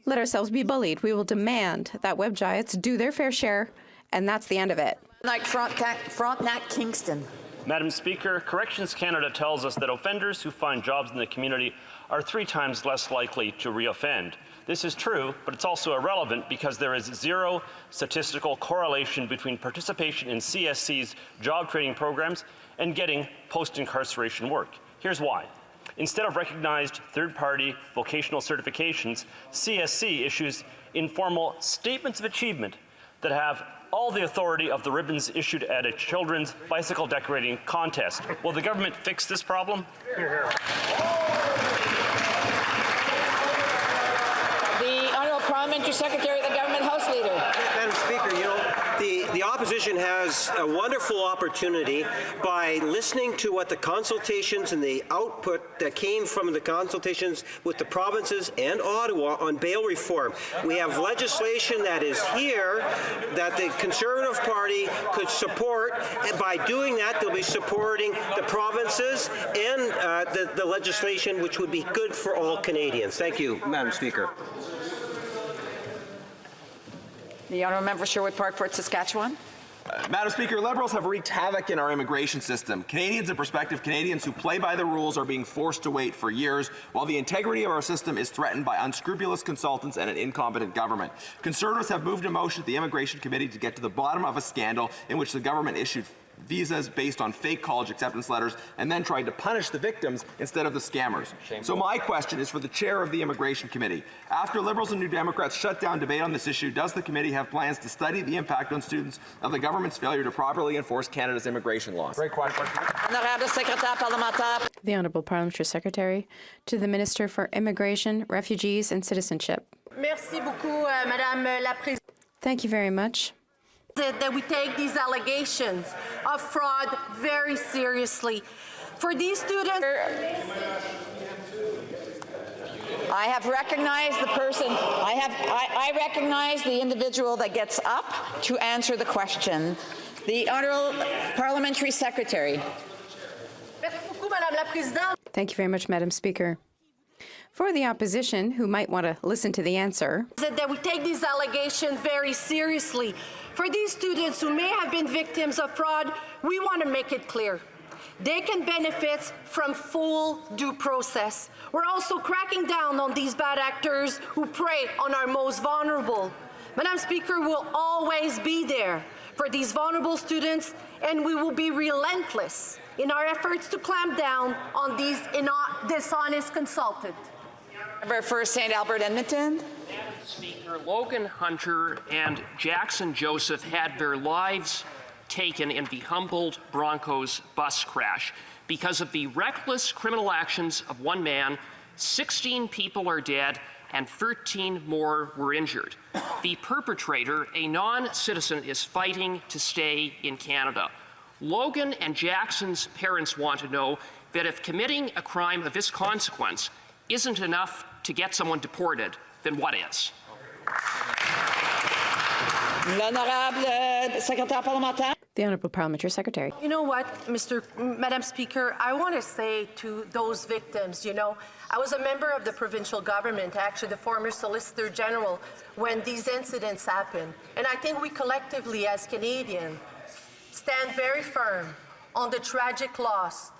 let ourselves be bullied. We will demand that web giants do their fair share, and that's the end of it. Like Frontenac Kingston. Madam Speaker, Corrections Canada tells us that offenders who find jobs in the community are 3 times less likely to reoffend. This is true, but it's also irrelevant because there is zero statistical correlation between participation in CSC's job training programs and getting post-incarceration work. Here's why. Instead of recognized third-party vocational certifications, CSC issues informal statements of achievement that have all the authority of the ribbons issued at a children's bicycle decorating contest. Will the government fix this problem? The Honourable Parliamentary Secretary of the Government House Leader. Madam Speaker, you know, the opposition has a wonderful opportunity by listening to what the consultations and the output that came from the consultations with the provinces and Ottawa on bail reform. We have legislation that is here that the Conservative Party could support, and by doing that, they'll be supporting the provinces and the legislation, which would be good for all Canadians. Thank you, Madam Speaker. The honourable member for Sherwood Park, Fort Saskatchewan. Madam Speaker, Liberals have wreaked havoc in our immigration system. Canadians and prospective Canadians who play by the rules are being forced to wait for years, while the integrity of our system is threatened by unscrupulous consultants and an incompetent government. Conservatives have moved a motion at the Immigration Committee to get to the bottom of a scandal in which the government issued visas based on fake college acceptance letters and then tried to punish the victims instead of the scammers. So my question is for the chair of the Immigration Committee. After Liberals and New Democrats shut down debate on this issue, does the committee have plans to study the impact on students of the government's failure to properly enforce Canada's immigration laws? Great question. The Honourable Parliamentary Secretary to the Minister for Immigration, Refugees and Citizenship. Merci beaucoup, Madame la Présidente. Thank you very much. That we take these allegations of fraud very seriously. For these students, I have recognized the person. I recognize the individual that gets up to answer the question. The Honourable Parliamentary Secretary. Merci beaucoup, Madame la Présidente. Thank you very much, Madam Speaker. For the opposition, who might want to listen to the answer, that we take these allegations very seriously. For these students who may have been victims of fraud, we want to make it clear. They can benefit from full due process. We're also cracking down on these bad actors who prey on our most vulnerable. Madam Speaker, we'll always be there for these vulnerable students, and we will be relentless in our efforts to clamp down on these dishonest consultants. Member for St. Albert, Edmonton. Speaker, Logan Hunter and Jackson Joseph had their lives taken in the Humboldt Broncos bus crash. Because of the reckless criminal actions of one man, 16 people are dead and 13 more were injured. The perpetrator, a non-citizen, is fighting to stay in Canada. Logan and Jackson's parents want to know that if committing a crime of this consequence isn't enough to get someone deported, then what is? the Honourable Parliamentary Secretary. You know what, Madam Speaker, I want to say to those victims, you know, I was a member of the provincial government, actually the former Solicitor General, when these incidents happened. And I think we collectively as Canadians stand very firm on the tragic loss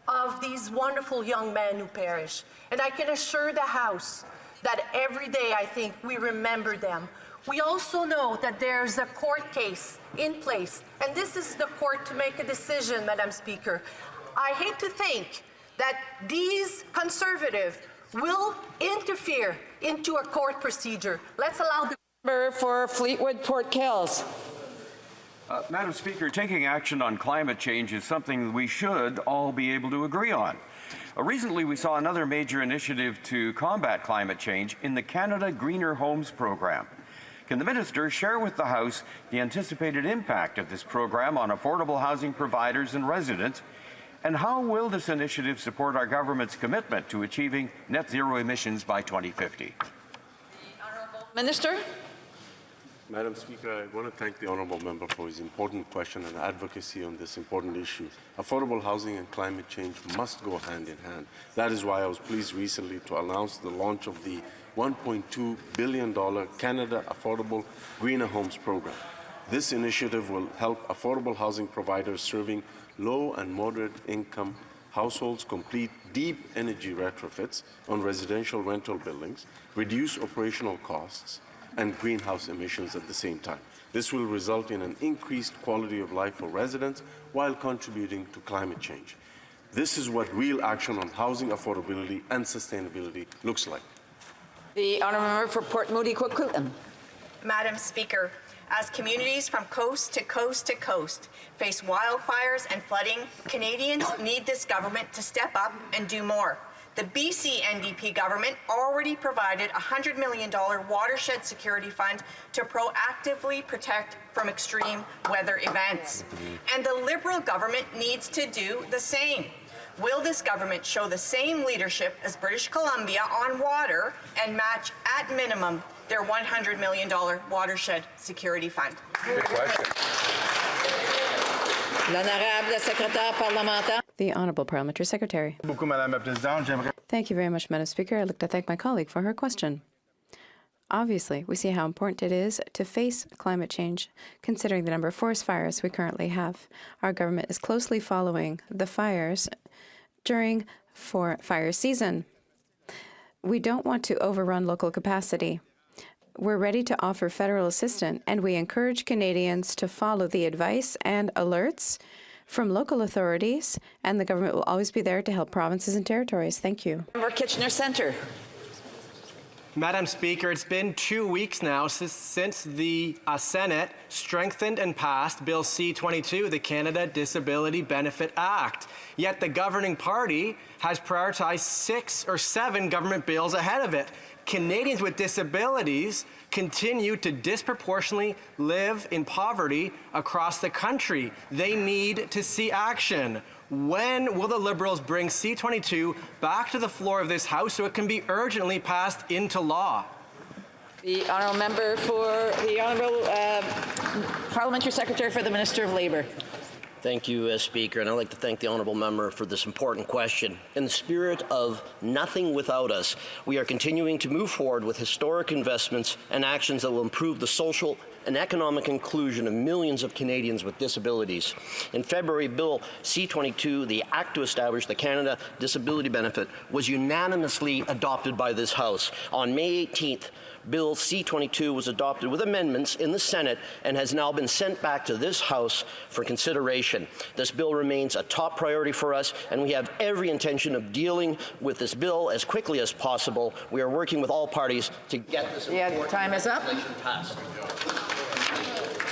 of these wonderful young men who perished. And I can assure the House that every day I think we remember them. We also know that there's a court case in place, and this is the court to make a decision, Madam Speaker. I hate to think that these Conservatives will interfere into a court procedure. Let's allow the member for Fleetwood Port Kills. Madam Speaker, taking action on climate change is something we should all be able to agree on. Recently, we saw another major initiative to combat climate change in the Canada Greener Homes program. Can the Minister share with the House the anticipated impact of this program on affordable housing providers and residents, and how will this initiative support our government's commitment to achieving net zero emissions by 2050? Minister. Madam Speaker, I want to thank the honourable member for his important question and advocacy on this important issue. Affordable housing and climate change must go hand in hand. That is why I was pleased recently to announce the launch of the $1.2 billion Canada Affordable Greener Homes program. This initiative will help affordable housing providers serving low and moderate income households complete deep energy retrofits on residential rental buildings, reduce operational costs, and greenhouse emissions at the same time. This will result in an increased quality of life for residents while contributing to climate change. This is what real action on housing affordability and sustainability looks like. The honourable member for Port Moody Coquitlam. Madam Speaker, as communities from coast to coast to coast face wildfires and flooding, Canadians need this government to step up and do more. The BC NDP government already provided a $100 million watershed security fund to proactively protect from extreme weather events. And the Liberal government needs to do the same. Will this government show the same leadership as British Columbia on water and match at minimum their $100 million watershed security fund? Good question. L'honorable secrétaire parlementaire. The Honourable Parliamentary Secretary. Thank you very much, Madam Speaker. I'd like to thank my colleague for her question. Obviously, we see how important it is to face climate change, considering the number of forest fires we currently have. Our government is closely following the fires during fire season. We don't want to overrun local capacity. We're ready to offer federal assistance, and we encourage Canadians to follow the advice and alerts from local authorities, and the government will always be there to help provinces and territories. Thank you. Member Kitchener Centre. Madam Speaker, it's been 2 weeks now since the Senate strengthened and passed Bill C-22, the Canada Disability Benefit Act. Yet the governing party has prioritized 6 or 7 government bills ahead of it. Canadians with disabilities continue to disproportionately live in poverty across the country. They need to see action. When will the Liberals bring C-22 back to the floor of this House so it can be urgently passed into law? The Honourable Member for the Honourable Parliamentary Secretary for the Minister of Labour. Thank you, Speaker, and I'd like to thank the Honourable Member for this important question. In the spirit of nothing without us, we are continuing to move forward with historic investments and actions that will improve the social and economic inclusion of millions of Canadians with disabilities. In February, Bill C-22, the Act to establish the Canada Disability Benefit, was unanimously adopted by this House. On May 18th, Bill C-22 was adopted with amendments in the Senate and has now been sent back to this House for consideration. This bill remains a top priority for us, and we have every intention of dealing with this bill as quickly as possible. We are working with all parties to get this time is up. legislation passed.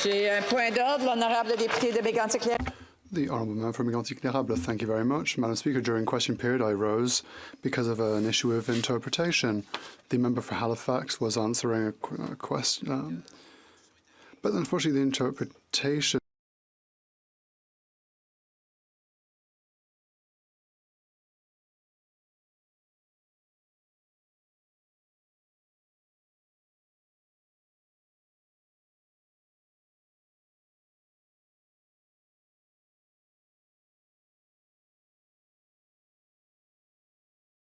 J'ai un point d'ordre, l'honorable député de Mégantic-Clairable. The Honourable Member for Mégantic-Clairable. Thank you very much. Madam Speaker, during question period I rose because of an issue of interpretation. The member for Halifax was answering a question, but unfortunately the interpretation